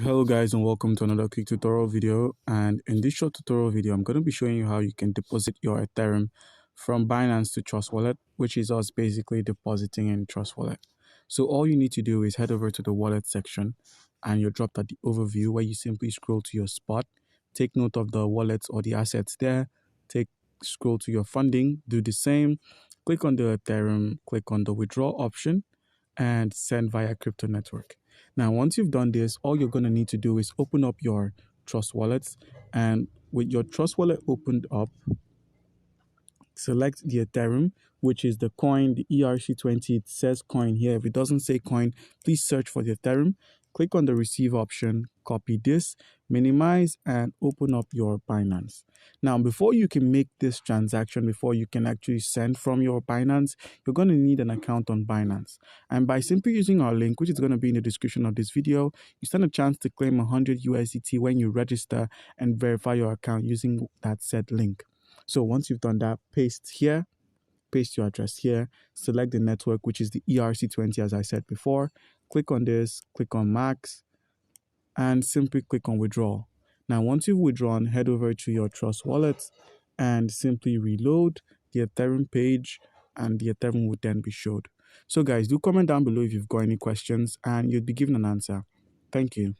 Hello guys, and welcome to another quick tutorial video. And in this short tutorial video, I'm going to be showing you how you can deposit your Ethereum from Binance to Trust Wallet, which is us basically depositing in Trust Wallet. So all you need to do is head over to the wallet section and you're dropped at the overview where you simply scroll to your spot, take note of the wallets or the assets there, scroll to your funding, do the same, click on the Ethereum, click on the withdraw option and send via crypto network. Now, once you've done this, all you're going to need to do is open up your Trust wallets. And with your Trust wallet opened up, select the Ethereum, which is the coin, the ERC20. It says coin here. If it doesn't say coin, please search for the Ethereum. Click on the receive option, copy this, minimize, and open up your Binance. Now, before you can make this transaction, before you can actually send from your Binance, you're going to need an account on Binance. And by simply using our link, which is going to be in the description of this video, you stand a chance to claim 100 USDT when you register and verify your account using that said link. So once you've done that, paste your address here, select the network, which is the ERC20 as I said before, click on this, click on max, and simply click on withdraw. Now, once you've withdrawn, head over to your Trust wallet and simply reload the Ethereum page and the Ethereum would then be showed. So guys, do comment down below if you've got any questions and you'll be given an answer. Thank you.